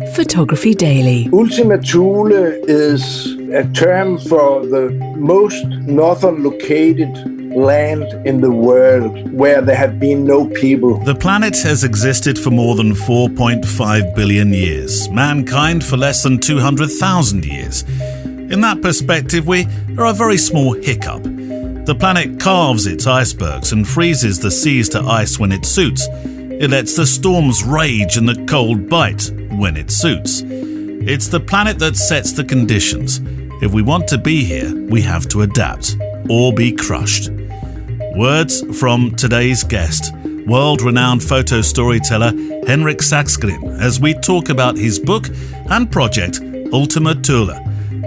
Photography Daily. Ultima Thule is a term for the most northern located land in the world where there have been no people. The planet has existed for more than 4.5 billion years, mankind for less than 200,000 years. In that perspective, we are a very small hiccup. The planet carves its icebergs and freezes the seas to ice when it suits. It lets the storms rage and the cold bite when it suits. It's the planet that sets the conditions. If we want to be here, we have to adapt or be crushed. Words from today's guest, world-renowned photo storyteller Henrik Saxgren, as we talk about his book and project Ultima Thule,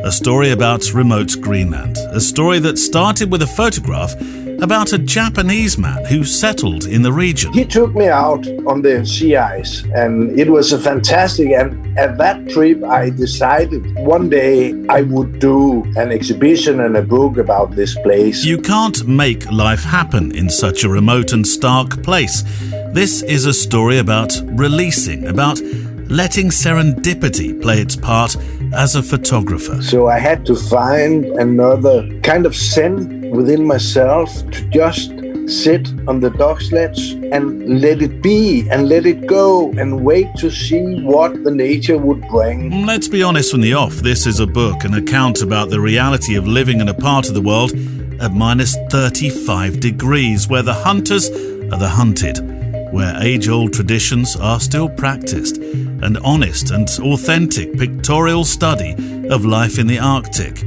a story about remote Greenland, a story that started with a photograph about a Japanese man who settled in the region. He took me out on the sea ice and it was a fantastic, and at that trip I decided one day I would do an exhibition and a book about this place. You can't make life happen in such a remote and stark place. This is a story about releasing, about letting serendipity play its part as a photographer. So I had to find another kind of zen within myself to just sit on the dog sledge and let it be and let it go and wait to see what the nature would bring. Let's be honest from the off, this is a book, an account about the reality of living in a part of the world at minus 35 degrees, where the hunters are the hunted, where age-old traditions are still practiced, an honest and authentic pictorial study of life in the Arctic,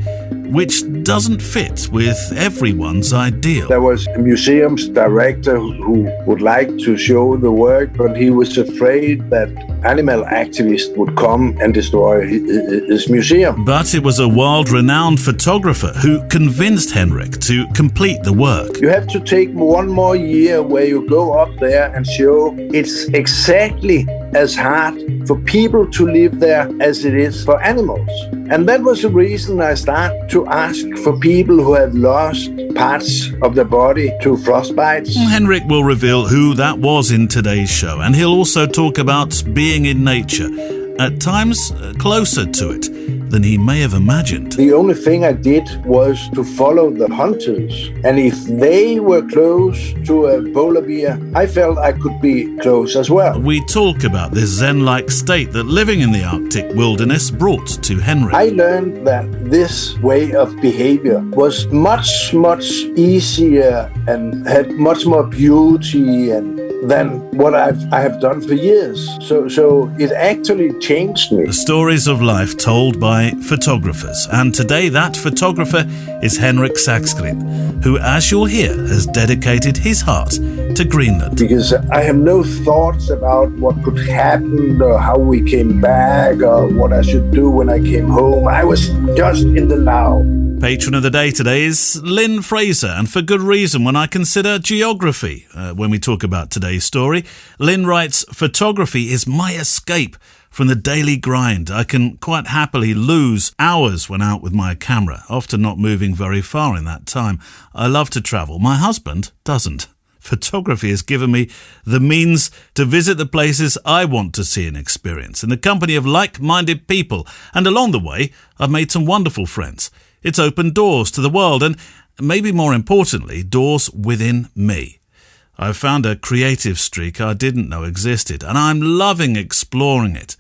which doesn't fit with everyone's ideal. There was a museum's director who would like to show the work, but he was afraid that animal activists would come and destroy his museum. But it was a world-renowned photographer who convinced Henrik to complete the work. You have to take one more year where you go up there and show it's exactly as hard for people to live there as it is for animals. And that was the reason I started to ask for people who have lost parts of their body to frostbites. Henrik will reveal who that was in today's show, and he'll also talk about being in nature, at times closer to it than he may have imagined. The only thing I did was to follow the hunters, and if they were close to a polar bear, I felt I could be close as well. We talk about this zen-like state that living in the Arctic wilderness brought to Henrik. I learned that this way of behavior was much, much easier and had much more beauty than what I have done for years. So it actually changed me. The stories of life told by photographers. And today that photographer is Henrik Saxgren, who, as you'll hear, has dedicated his heart to Greenland. Because I have no thoughts about what could happen or how we came back or what I should do when I came home. I was just in the now. Patron of the day today is Lynn Fraser, and for good reason when I consider geography. When we talk about today's story, Lynn writes, "Photography is my escape from the daily grind. I can quite happily lose hours when out with my camera, often not moving very far in that time. I love to travel. My husband doesn't. Photography has given me the means to visit the places I want to see and experience in the company of like-minded people, and along the way I've made some wonderful friends. It's opened doors to the world and, maybe more importantly, doors within me. I've found a creative streak I didn't know existed, and I'm loving exploring it.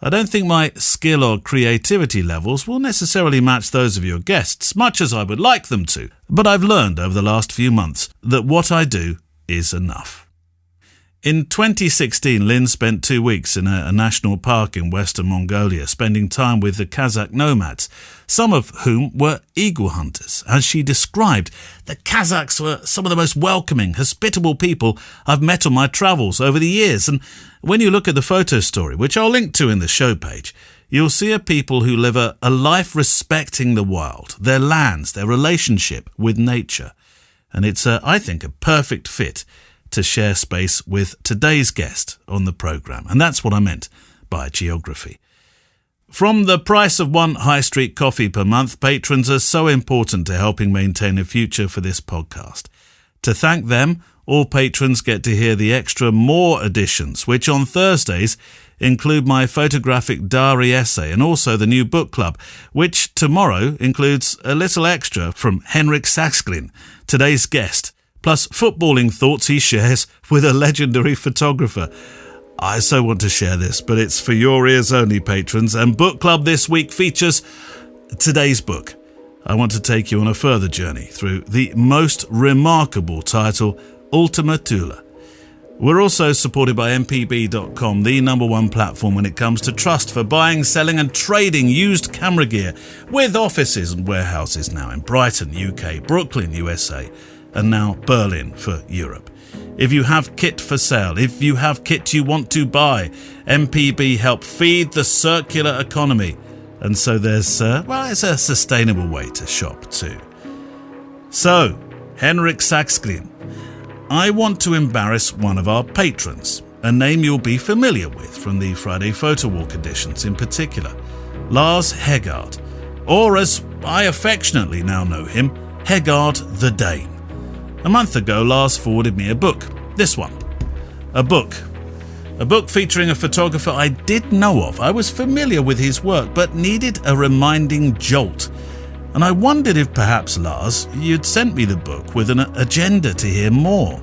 I don't think my skill or creativity levels will necessarily match those of your guests, much as I would like them to, but I've learned over the last few months that what I do is enough." In 2016, Lynn spent 2 weeks in a national park in western Mongolia, spending time with the Kazakh nomads, some of whom were eagle hunters. As she described, the Kazakhs were some of the most welcoming, hospitable people I've met on my travels over the years. And when you look at the photo story, which I'll link to in the show page, you'll see a people who live a life respecting the wild, their lands, their relationship with nature. And it's, I think, a perfect fit to share space with today's guest on the programme. And that's what I meant by geography. From the price of one high street coffee per month, patrons are so important to helping maintain a future for this podcast. To thank them, all patrons get to hear the extra more editions, which on Thursdays include my photographic diary essay and also the new book club, which tomorrow includes a little extra from Henrik Saxgren, today's guest, plus footballing thoughts he shares with a legendary photographer. I so want to share this, but it's for your ears only, patrons, and book club this week features today's book. I want to take you on a further journey through the most remarkable title, Ultima Thule. We're also supported by mpb.com, the number one platform when it comes to trust for buying, selling and trading used camera gear, with offices and warehouses now in Brighton, UK, Brooklyn, USA, and now Berlin for Europe. If you have kit for sale, if you have kit you want to buy, MPB help feed the circular economy. And so there's, it's a sustainable way to shop too. So, Henrik Saxgren, I want to embarrass one of our patrons, a name you'll be familiar with from the Friday Photo Walk editions in particular, Lars Hegard, or as I affectionately now know him, Hegard the Dane. A month ago, Lars forwarded me a book, this one, a book featuring a photographer I did know of. I was familiar with his work, but needed a reminding jolt. And I wondered if perhaps, Lars, you'd sent me the book with an agenda to hear more.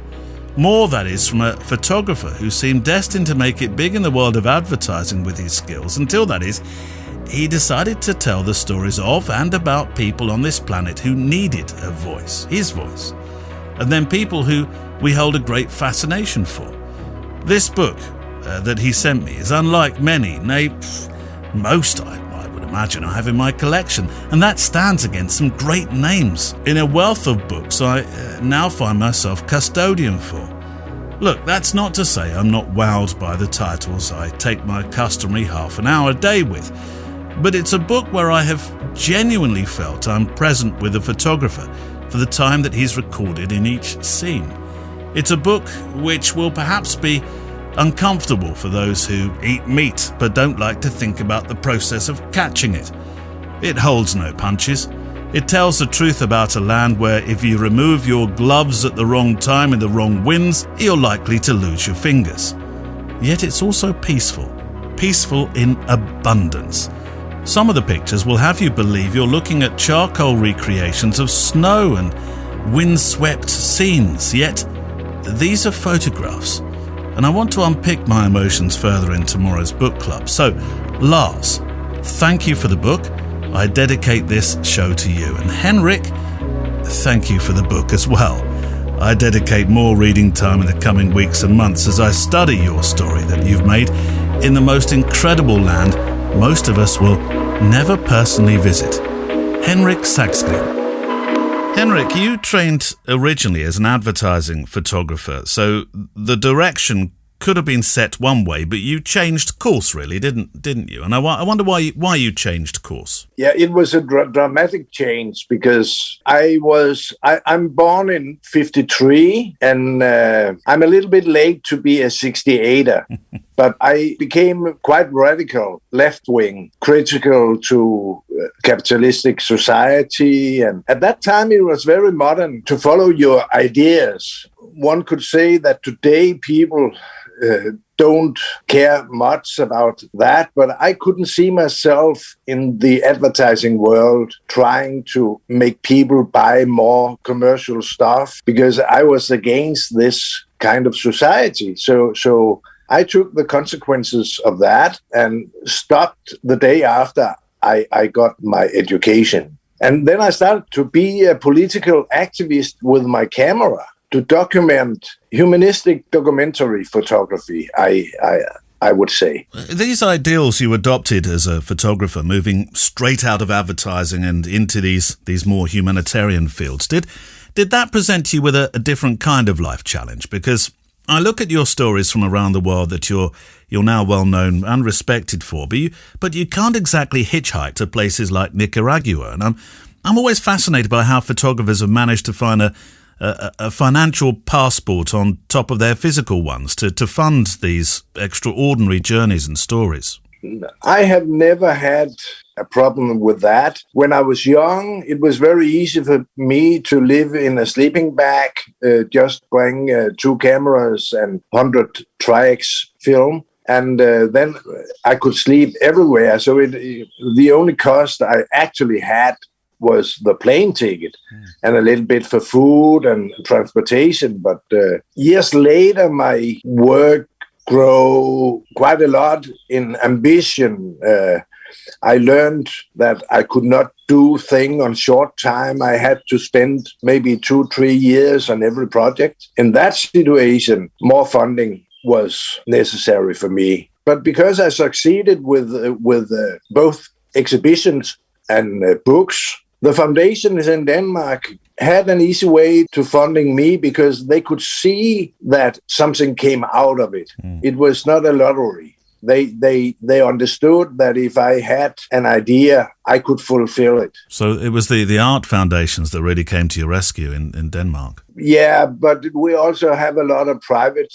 More, that is, from a photographer who seemed destined to make it big in the world of advertising with his skills, until, that is, he decided to tell the stories of and about people on this planet who needed a voice, his voice, and then people who we hold a great fascination for. This book that he sent me is unlike many, nay, most I would imagine I have in my collection, and that stands against some great names in a wealth of books I now find myself custodian for. Look, that's not to say I'm not wowed by the titles I take my customary half an hour a day with, but it's a book where I have genuinely felt I'm present with the photographer for the time that he's recorded in each scene. It's a book which will perhaps be uncomfortable for those who eat meat but don't like to think about the process of catching it. It holds no punches. It tells the truth about a land where if you remove your gloves at the wrong time in the wrong winds, you're likely to lose your fingers. Yet it's also peaceful in abundance. Some of the pictures will have you believe you're looking at charcoal recreations of snow and windswept scenes, yet these are photographs. And I want to unpick my emotions further in tomorrow's book club. So, Lars, thank you for the book. I dedicate this show to you. And Henrik, thank you for the book as well. I dedicate more reading time in the coming weeks and months as I study your story that you've made in the most incredible land most of us will never personally visit. Henrik Saxgren. Henrik, you trained originally as an advertising photographer, so the direction could have been set one way, but you changed course, really, didn't you? And I wonder why you changed course. Yeah, it was a dramatic change because I'm born in 53, and I'm a little bit late to be a 68er. But I became quite radical, left-wing, critical to capitalistic society. And at that time, it was very modern to follow your ideas. One could say that today people don't care much about that, but I couldn't see myself in the advertising world trying to make people buy more commercial stuff because I was against this kind of society. So I took the consequences of that and stopped the day after I got my education. And then I started to be a political activist with my camera to document humanistic documentary photography, I would say. These ideals you adopted as a photographer, moving straight out of advertising and into these more humanitarian fields, did that present you with a different kind of life challenge? Because I look at your stories from around the world that you're now well known and respected for, but you can't exactly hitchhike to places like Nicaragua, and I'm always fascinated by how photographers have managed to find a financial passport on top of their physical ones to fund these extraordinary journeys and stories. I have never had a problem with that. When I was young, it was very easy for me to live in a sleeping bag, just bring 2 cameras and 100 triax film. And then I could sleep everywhere. So the only cost I actually had was the plane ticket and a little bit for food and transportation. But years later, my work grew quite a lot in ambition. I learned that I could not do things on short time. I had to spend maybe 2-3 years on every project. In that situation, more funding was necessary for me. But because I succeeded with both exhibitions and books, the foundations in Denmark had an easy way to funding me because they could see that something came out of it. It was not a lottery. They understood that if I had an idea, I could fulfill it. So it was the art foundations that really came to your rescue in Denmark. Yeah, but we also have a lot of private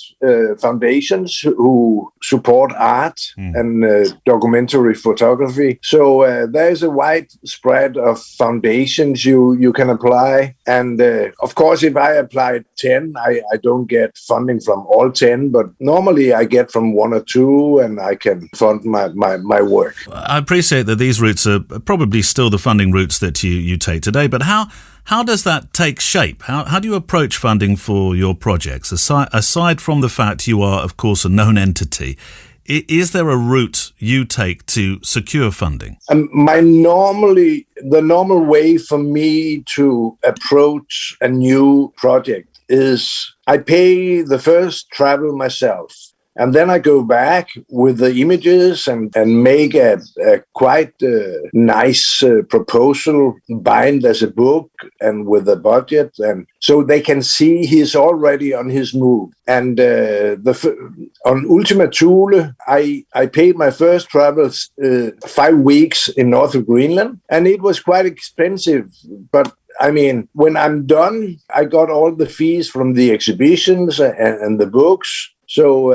foundations who support art and documentary photography. So there's a wide spread of foundations you can apply. And of course, if I apply 10, I don't get funding from all 10, but normally I get from 1 or 2 and I can fund my work. I appreciate that these routes are probably still the funding routes that you take today, but how does that take shape? How do you approach funding for your projects? Aside from the fact you are, of course, a known entity, is there a route you take to secure funding? The normal way for me to approach a new project is I pay the first travel myself. And then I go back with the images and make a quite nice proposal, bind as a book and with a budget. And so they can see he's already on his move. And on Ultima Thule, I paid my first travels 5 weeks in north of Greenland. And it was quite expensive, but I mean, when I'm done, I got all the fees from the exhibitions and the books. So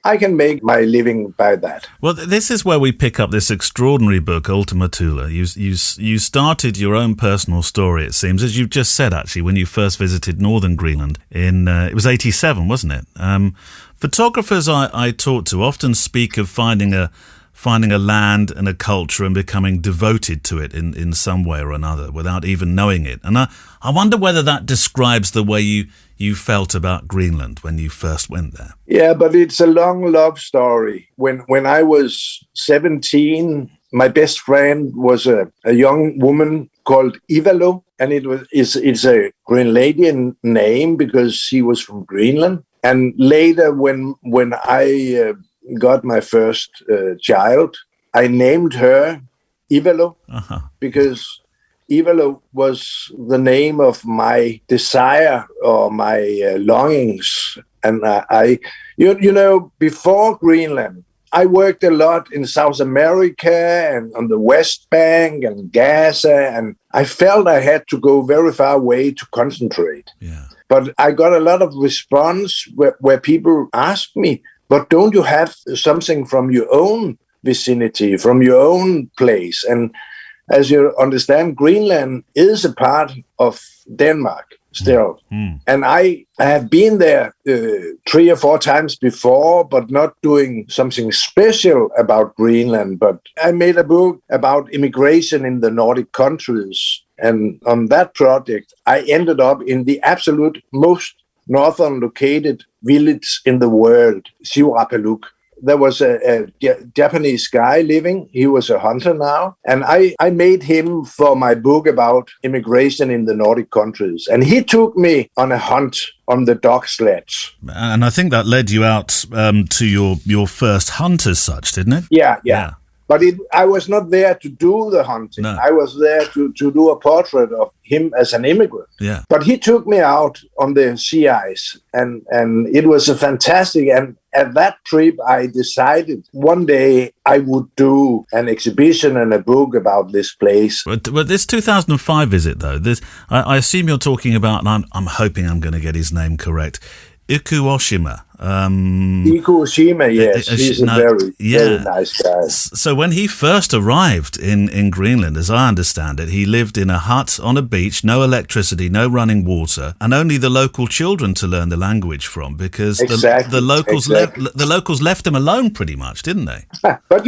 I can make my living by that. Well, this is where we pick up this extraordinary book, Ultima Thule. You started your own personal story, it seems, as you've just said, actually, when you first visited northern Greenland in, it was 87, wasn't it? Photographers I talk to often speak of finding a land and a culture and becoming devoted to it in some way or another without even knowing it. And I wonder whether that describes the way you felt about Greenland when you first went there. Yeah, but it's a long love story. When I was 17, my best friend was a young woman called Ivalo, and it's a Greenlandian name because she was from Greenland. And later, when I got my first child, I named her Ivalo because Ivalo was the name of my desire or my longings. And before Greenland, I worked a lot in South America and on the West Bank and Gaza, and I felt I had to go very far away to concentrate. Yeah. But I got a lot of response where people asked me, but don't you have something from your own vicinity, from your own place? And as you understand, Greenland is a part of Denmark still. And I have been there 3 or 4 times before, but not doing something special about Greenland. But I made a book about immigration in the Nordic countries. And on that project, I ended up in the absolute most northern located village in the world, Siurapaluk. There was a Japanese guy living. He was a hunter now. And I made him for my book about immigration in the Nordic countries. And he took me on a hunt on the dog sleds. And I think that led you out to your first hunt as such, didn't it? Yeah. But I was not there to do the hunting. No. I was there to do a portrait of him as an immigrant. Yeah. But he took me out on the sea ice, and it was a fantastic. And at that trip, I decided one day I would do an exhibition and a book about this place. But this 2005 visit, though, I assume you're talking about, and I'm hoping I'm going to get his name correct, Ikuoshima. Ikushima, yes. He's a very nice guy. So when he first arrived in Greenland, as I understand it, he lived in a hut on a beach, no electricity, no running water, and only the local children to learn the language from, because the locals left him alone pretty much, didn't they? But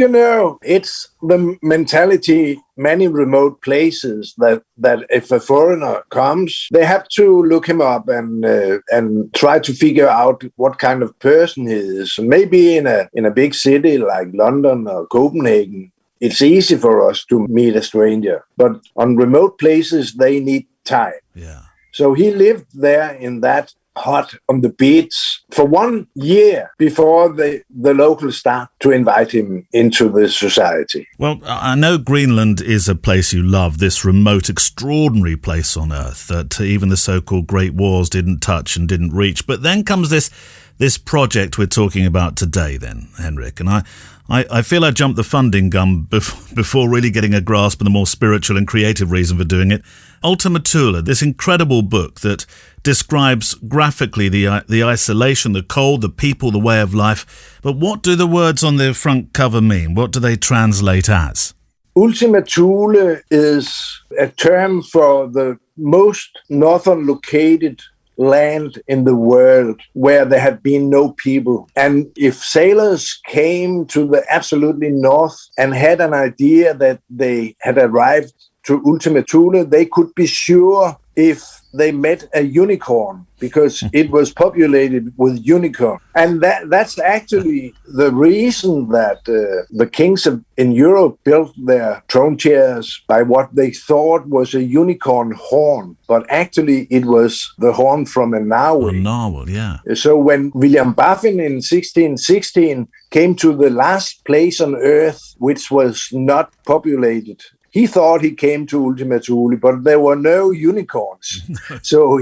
it's the mentality many remote places that if a foreigner comes, they have to look him up and try to figure out what kind of person he is. Maybe in a big city like London or Copenhagen, it's easy for us to meet a stranger. But on remote places, they need time. Yeah. So he lived there in that hut on the beach for 1 year before the locals start to invite him into the society. Well, I know Greenland is a place you love, this remote, extraordinary place on Earth that even the so-called Great Wars didn't touch and didn't reach. But then comes this project we're talking about today then, Henrik, and I feel I jumped the funding gun before really getting a grasp of the more spiritual and creative reason for doing it. Ultima Thule, this incredible book that describes graphically the isolation, the cold, the people, the way of life. But what do the words on the front cover mean? What do they translate as? Ultima Thule is a term for the most northern located land in the world where there had been no people. And if sailors came to the absolutely north and had an idea that they had arrived to Ultima Thule, they could be sure if they met a unicorn, because it was populated with unicorn. And that's actually the reason that the kings in Europe built their throne chairs by what they thought was a unicorn horn. But actually it was the horn from a narwhal. A narwhal, yeah. So when William Baffin in 1616 came to the last place on Earth which was not populated, he thought he came to Ultima Thule, but there were no unicorns. So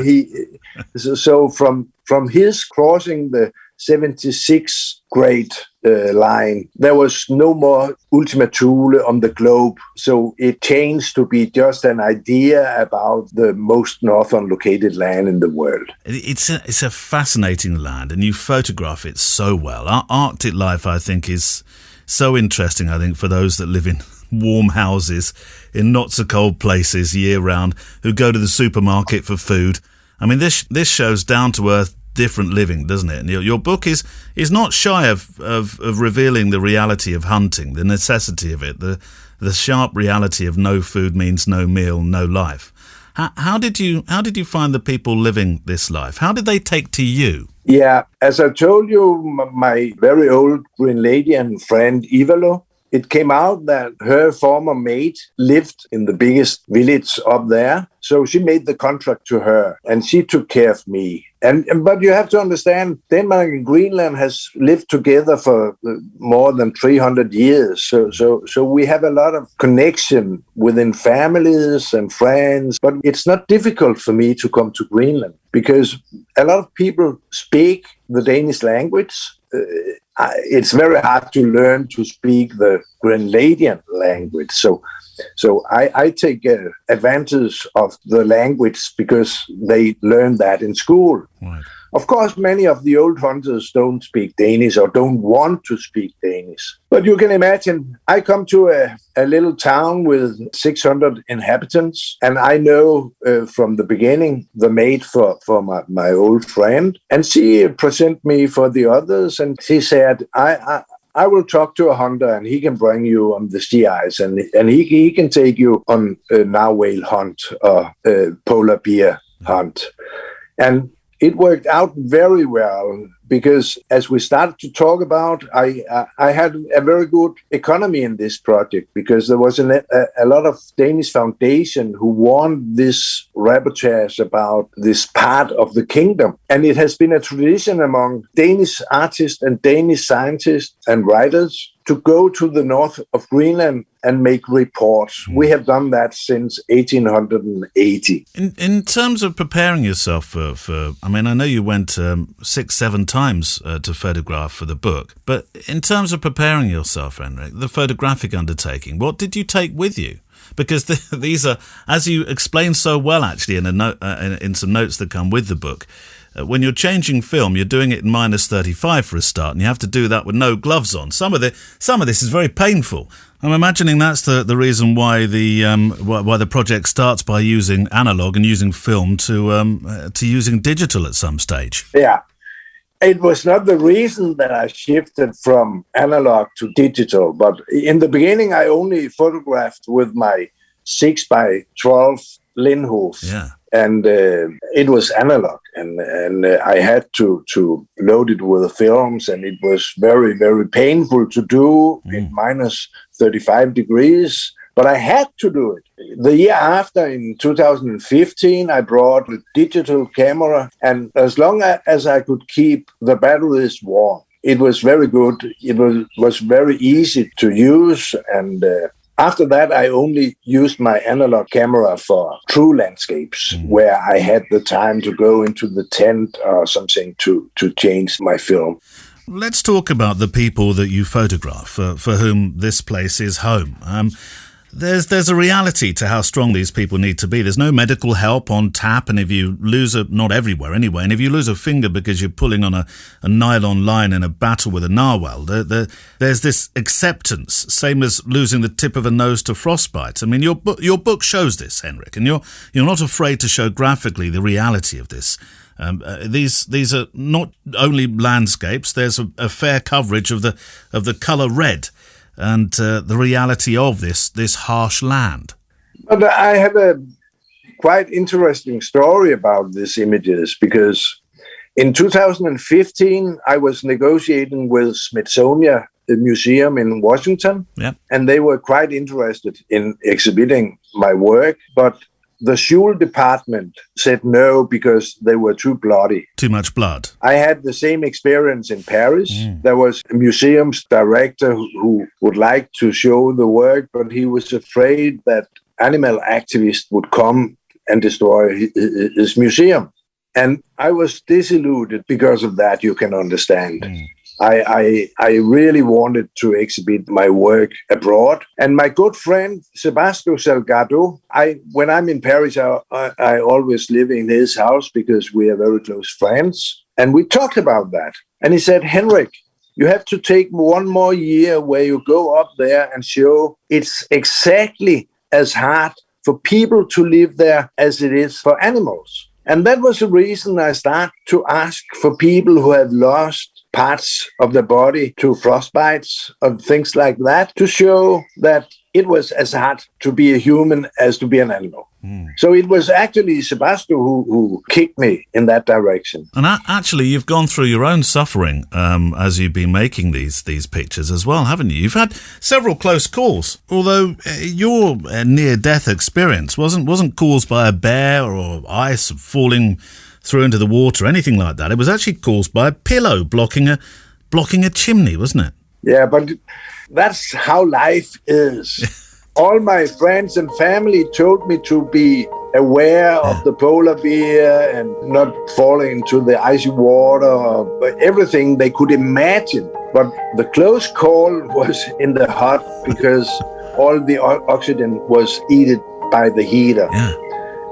from his crossing the 76 grade line, there was no more Ultima Thule on the globe. So it changed to be just an idea about the most northern located land in the world. It's a fascinating land, and you photograph it so well. Our Arctic life, I think, is so interesting, I think, for those that live in warm houses in not so cold places year round, who go to the supermarket for food. I mean, this shows down to earth, different living, doesn't it? And your book is not shy of revealing the reality of hunting, the necessity of it, the sharp reality of no food means no meal, no life. How did you find the people living this life? How did they take to you? Yeah, as I told you, my very old Greenlandian friend Ivalo, it came out that her former mate lived in the biggest village up there. So she made the contract to her and she took care of me. But you have to understand, Denmark and Greenland has lived together for more than 300 years. So we have a lot of connection within families and friends. But it's not difficult for me to come to Greenland because a lot of people speak the Danish language. It's very hard to learn to speak the Greenlandian language. So I take advantage of the language because they learn that in school. Right. Of course, many of the old hunters don't speak Danish or don't want to speak Danish. But you can imagine, I come to a little town with 600 inhabitants, and I know from the beginning the maid for my old friend, and she present me for the others, and she said, I will talk to a hunter and he can bring you on the sea ice and he can take you on a narwhal hunt or a polar bear hunt. And it worked out very well because as we started to talk about, I had a very good economy in this project because there was a lot of Danish foundation who want this reportage about this part of the kingdom. And it has been a tradition among Danish artists and Danish scientists and writers to go to the north of Greenland and make reports. We have done that since 1880. In terms of preparing yourself for I mean, I know you went 6-7 times to photograph for the book, but in terms of preparing yourself, Henrik, the photographic undertaking, what did you take with you? Because these are, as you explained so well, actually, in some notes that come with the book, when you're changing film, you're doing it in -35 for a start, and you have to do that with no gloves on. Some of this is very painful. I'm imagining that's the reason why the project starts by using analog and using film to using digital at some stage. Yeah. It was not the reason that I shifted from analog to digital, but in the beginning, I only photographed with my 6x12 Lindhof. Yeah. And it was analog, and I had to load it with films, and it was very, very painful to do in -35 degrees. But I had to do it. The year after, in 2015, I brought a digital camera, and as long as I could keep the batteries warm, it was very good. It was very easy to use, and after that, I only used my analog camera for true landscapes, where I had the time to go into the tent or something to change my film. Let's talk about the people that you photograph, for whom this place is home. There's a reality to how strong these people need to be. There's no medical help on tap, and if you lose not everywhere anyway, and if you lose a finger because you're pulling on a nylon line in a battle with a narwhal, there's this acceptance, same as losing the tip of a nose to frostbite. I mean, your book shows this, Henrik, and you're not afraid to show graphically the reality of this. These are not only landscapes. There's a fair coverage of the colour red, and the reality of this harsh land. But I have a quite interesting story about these images, because in 2015, I was negotiating with Smithsonian, the museum in Washington, and they were quite interested in exhibiting my work, but the Schule department said no because they were too bloody. Too much blood. I had the same experience in Paris. There was a museum's director who would like to show the work, but he was afraid that animal activists would come and destroy his museum. And I was disillusioned because of that, you can understand. I really wanted to exhibit my work abroad. And my good friend, Sebastião Salgado, when I'm in Paris, I always live in his house because we are very close friends. And we talked about that. And he said, Henrik, you have to take one more year where you go up there and show it's exactly as hard for people to live there as it is for animals. And that was the reason I started to ask for people who have lost parts of the body to frostbites and things like that, to show that it was as hard to be a human as to be an animal. So it was actually Sebastião who kicked me in that direction. And actually, you've gone through your own suffering as you've been making these pictures as well, haven't you? You've had several close calls, although your near-death experience wasn't caused by a bear or ice falling through into the water, anything like that. It was actually caused by a pillow blocking a chimney, wasn't it? Yeah, but that's how life is. All my friends and family told me to be aware of the polar bear and not falling into the icy water, or everything they could imagine. But the close call was in the hut because all the oxygen was eaten by the heater. Yeah.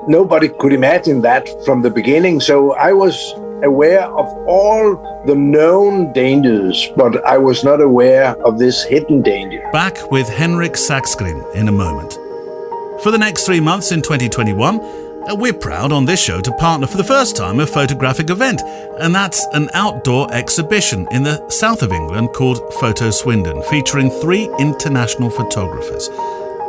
Nobody could imagine that from the beginning. So I was aware of all the known dangers, but I was not aware of this hidden danger. Back with Henrik Saxgren in a moment. For the next 3 months in 2021, we're proud on this show to partner for the first time a photographic event, and that's an outdoor exhibition in the south of England called Photo Swindon, featuring 3 international photographers,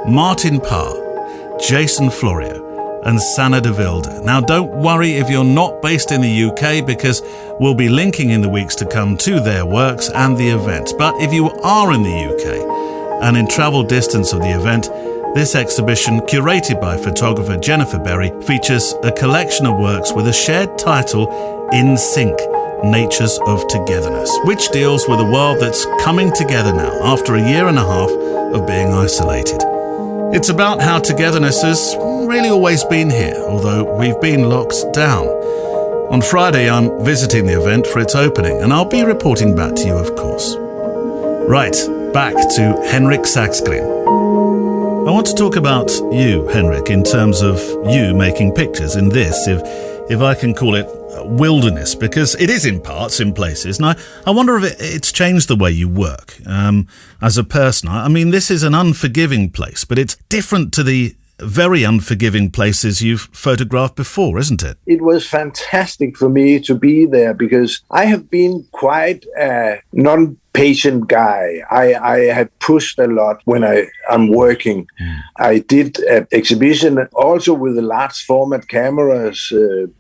Martin Parr, Jason Florio, and Sanne de Wilde. Now, don't worry if you're not based in the UK, because we'll be linking in the weeks to come to their works and the event. But if you are in the UK and in travel distance of the event, this exhibition, curated by photographer Jennifer Berry, features a collection of works with a shared title, In Sync, Natures of Togetherness, which deals with a world that's coming together now after a year and a half of being isolated. It's about how togetherness has really always been here, although we've been locked down. On Friday, I'm visiting the event for its opening, and I'll be reporting back to you, of course. Right, back to Henrik Saxgren. I want to talk about you, Henrik, in terms of you making pictures in this, if I can call it, wilderness, because it is in parts, in places. And I wonder if it's changed the way you work as a person. I mean, this is an unforgiving place, but it's different to the very unforgiving places you've photographed before, isn't it? It was fantastic for me to be there because I have been quite a non-patient guy. I have pushed a lot when I'm working. I did an exhibition also with the large format cameras,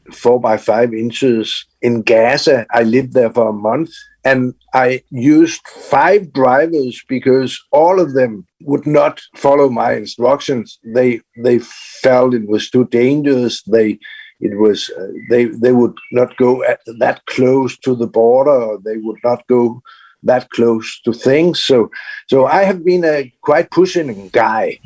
4x5 inches in Gaza. I lived there for a month. And I used 5 drivers because all of them would not follow my instructions. They felt it was too dangerous. They would not go that close to the border, or they would not go that close to things. So I have been a quite pushing guy.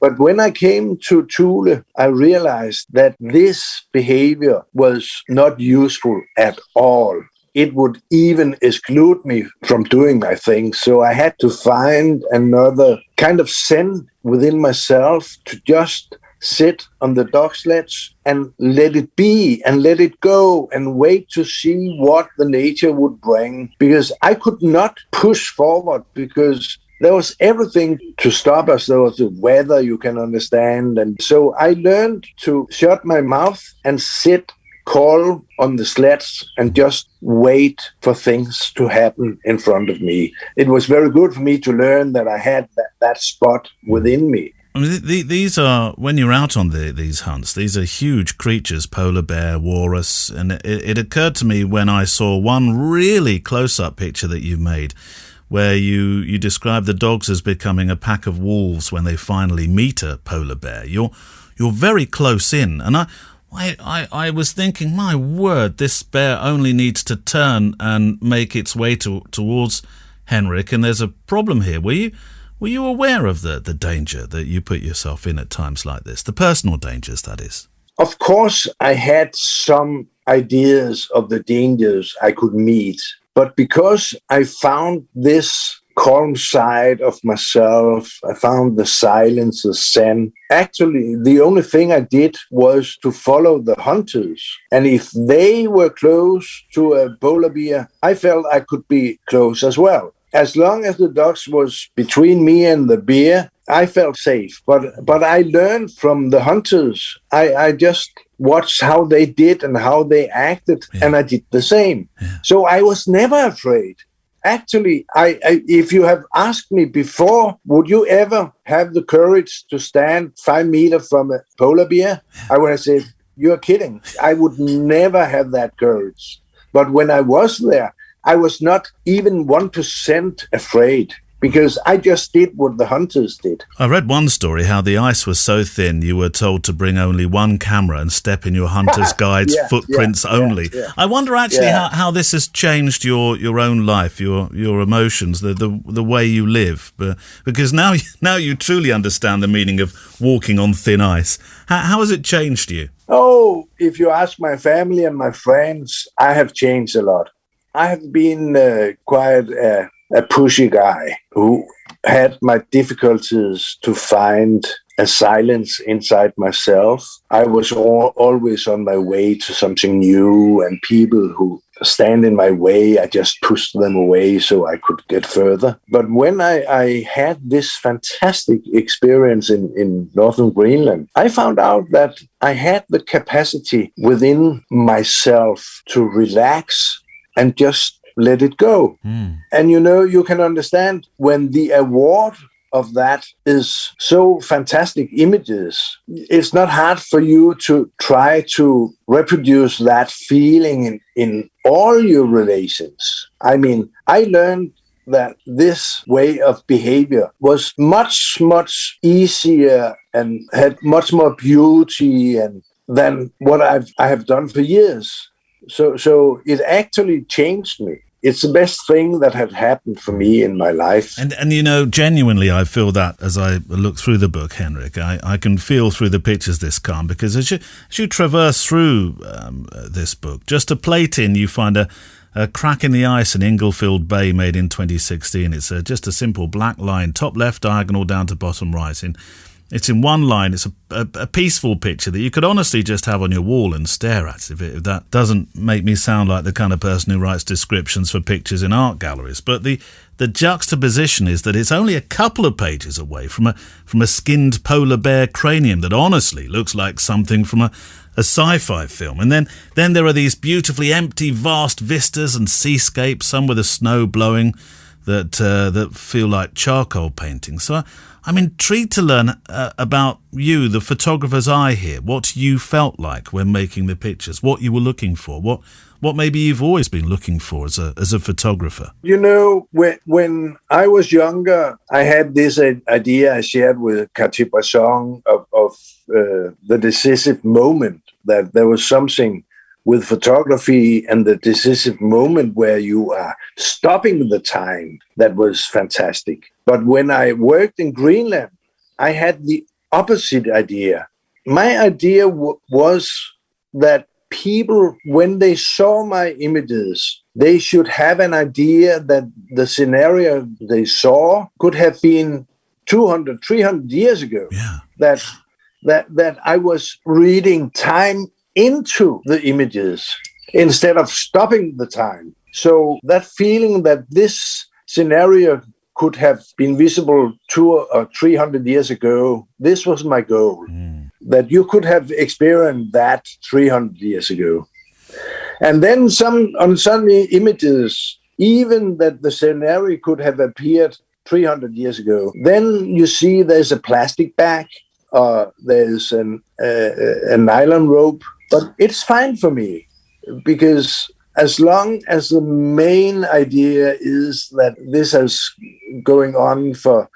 But when I came to Thule, I realized that this behavior was not useful at all. It would even exclude me from doing my thing. So I had to find another kind of zen within myself to just sit on the dog sledge and let it be and let it go and wait to see what the nature would bring. Because I could not push forward because there was everything to stop us. There was the weather, you can understand. And so I learned to shut my mouth and sit calm on the sleds and just wait for things to happen in front of me. It was very good for me to learn that I had that spot within me. I mean, these are, when you're out on these hunts, these are huge creatures, polar bear, walrus, and it occurred to me when I saw one really close-up picture that you've made where you describe the dogs as becoming a pack of wolves when they finally meet a polar bear. You're very close in, and I was thinking, my word, this bear only needs to turn and make its way towards Henrik, and there's a problem here. Were you aware of the danger that you put yourself in at times like this? The personal dangers, that is. Of course, I had some ideas of the dangers I could meet, but because I found this calm side of myself, I found the silence, the zen. Actually, the only thing I did was to follow the hunters. And if they were close to a polar bear, I felt I could be close as well. As long as the dogs was between me and the bear, I felt safe. But I learned from the hunters. I just watched how they did and how they acted, and I did the same. Yeah. So I was never afraid. Actually, if you have asked me before, would you ever have the courage to stand 5 meters from a polar bear? I would have said, you're kidding. I would never have that courage. But when I was there, I was not even 1% afraid, because I just did what the hunters did. I read one story how the ice was so thin you were told to bring only one camera and step in your hunter's guide's footprints only. Yeah. I wonder actually how this has changed your own life, your emotions, the way you live. Because now you truly understand the meaning of walking on thin ice. How has it changed you? Oh, if you ask my family and my friends, I have changed a lot. I have been quite a pushy guy who had my difficulties to find a silence inside myself. I was always on my way to something new, and people who stand in my way, I just pushed them away so I could get further. But when I had this fantastic experience in northern Greenland, I found out that I had the capacity within myself to relax and just let it go. And you can understand when the award of that is so fantastic images, it's not hard for you to try to reproduce that feeling in all your relations. I mean, I learned that this way of behavior was much, much easier and had much more beauty than what I have done for years. So it actually changed me. It's the best thing that had happened for me in my life. And genuinely, I feel that as I look through the book, Henrik. I can feel through the pictures this calm, because as you traverse through this book, just a plate in, you find a crack in the ice in Inglefield Bay made in 2016. It's just a simple black line, top left diagonal down to bottom right. It's in one line. It's a peaceful picture that you could honestly just have on your wall and stare at. If that doesn't make me sound like the kind of person who writes descriptions for pictures in art galleries. But the juxtaposition is that it's only a couple of pages away from a skinned polar bear cranium that honestly looks like something from a sci-fi film. And then there are these beautifully empty, vast vistas and seascapes, some with the snow blowing, that feel like charcoal paintings. So I'm intrigued to learn about you, the photographer's eye here, what you felt like when making the pictures, what you were looking for, what maybe you've always been looking for as a photographer. You know, when I was younger, I had this idea I shared with Cartier-Bresson of the decisive moment, that there was something with photography and the decisive moment where you are stopping the time. That was fantastic. But when I worked in Greenland, I had the opposite idea. My idea was that people, when they saw my images, they should have an idea that the scenario they saw could have been 200, 300 years ago. Yeah. That I was reading time into the images instead of stopping the time. So that feeling that this scenario could have been visible 200 or 300 years ago, this was my goal. That you could have experienced that 300 years ago. And then on some images, even that the scenario could have appeared 300 years ago, then you see there's a plastic bag, there's a nylon rope, but it's fine for me, because as long as the main idea is that this is going on for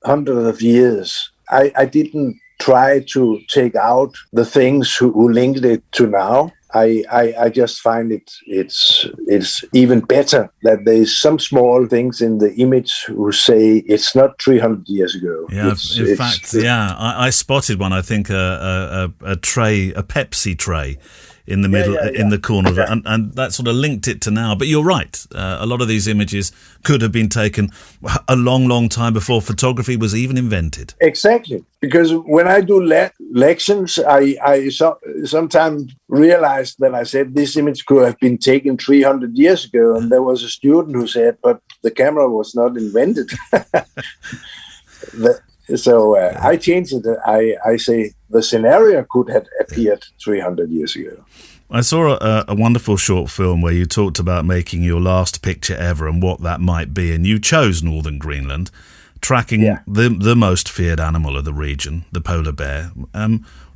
hundreds of years, I didn't try to take out the things who linked it to now. I just find it's even better that there's some small things in the image who say it's not 300 years ago. Yeah, in fact, I spotted one. I think a tray, a Pepsi tray, in the middle, in the corner of it, and that sort of linked it to now. But you're right. A lot of these images could have been taken a long, long time before photography was even invented. Exactly. Because when I do lections, I sometimes realized that I said this image could have been taken 300 years ago. And there was a student who said, but the camera was not invented. So I changed it. I say the scenario could have appeared 300 years ago. I saw a wonderful short film where you talked about making your last picture ever and what that might be. And you chose northern Greenland, tracking the most feared animal of the region, the polar bear.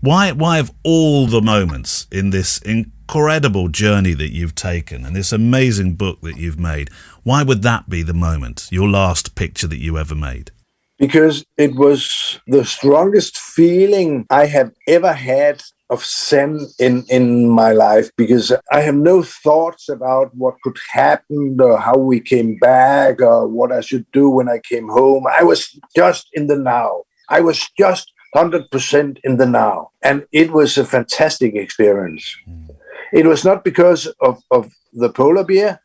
Why of all the moments in this incredible journey that you've taken and this amazing book that you've made, why would that be the moment, your last picture that you ever made? Because it was the strongest feeling I have ever had of Zen in my life, because I have no thoughts about what could happen or how we came back or what I should do when I came home. I was just in the now. I was just 100% in the now. And it was a fantastic experience. It was not because of the polar bear.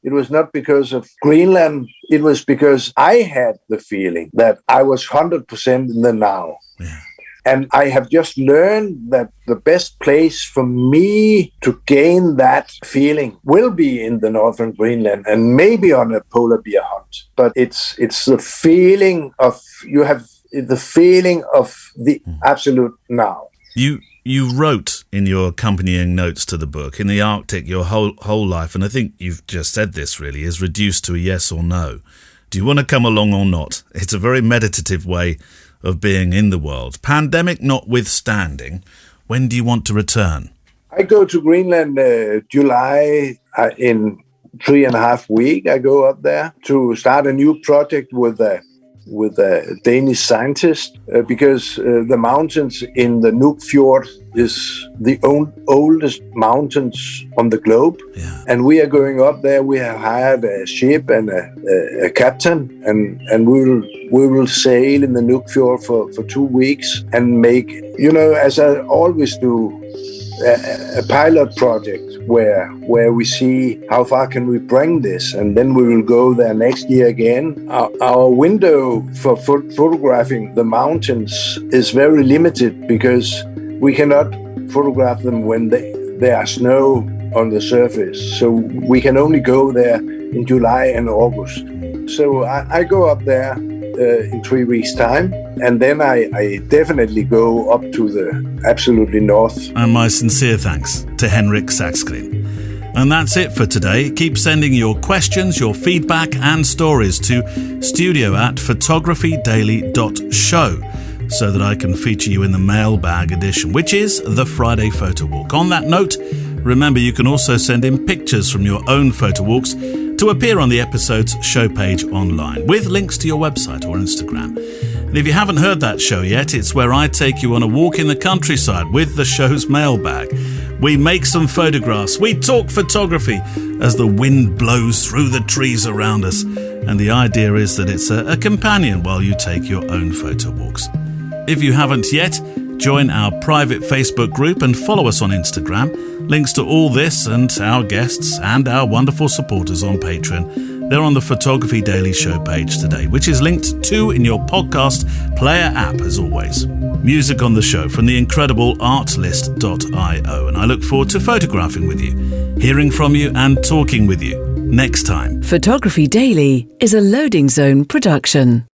It was not because of Greenland. It was because I had the feeling that I was 100% in the now. Yeah. And I have just learned that the best place for me to gain that feeling will be in the northern Greenland and maybe on a polar bear hunt. But it's the feeling of, you have the feeling of the absolute now. You wrote in your accompanying notes to the book, in the Arctic, your whole life, and I think you've just said this really, is reduced to a yes or no. Do you want to come along or not? It's a very meditative way of being in the world. Pandemic notwithstanding, when do you want to return? I go to Greenland July in 3.5 weeks. I go up there to start a new project with a Danish scientist because the mountains in the Nuuk Fjord is the oldest mountains on the globe. Yeah. And we are going up there. We have hired a ship and a captain, and we will sail in the Nuuk Fjord for 2 weeks and make, as I always do, a pilot project where we see how far can we bring this, and then we will go there next year again. Our window for photographing the mountains is very limited because we cannot photograph them when there are snow on the surface. So we can only go there in July and August. So I go up there in 3 weeks' time, and then I definitely go up to the absolutely north. And my sincere thanks to Henrik Saxgren. And that's it for today. Keep sending your questions, your feedback and stories to studio@photographydaily.show so that I can feature you in the mailbag edition, which is the Friday Photo Walk. On that note, remember you can also send in pictures from your own photo walks to appear on the episode's show page online, with links to your website or Instagram. And if you haven't heard that show yet, it's where I take you on a walk in the countryside with the show's mailbag. We make some photographs, we talk photography as the wind blows through the trees around us. And the idea is that it's a companion while you take your own photo walks. If you haven't yet, join our private Facebook group and follow us on Instagram. Links to all this and our guests and our wonderful supporters on Patreon, they're on the Photography Daily show page today, which is linked to in your podcast player app as always. Music on the show from the incredible artlist.io, and I look forward to photographing with you, hearing from you and talking with you next time. Photography Daily is a Loading Zone production.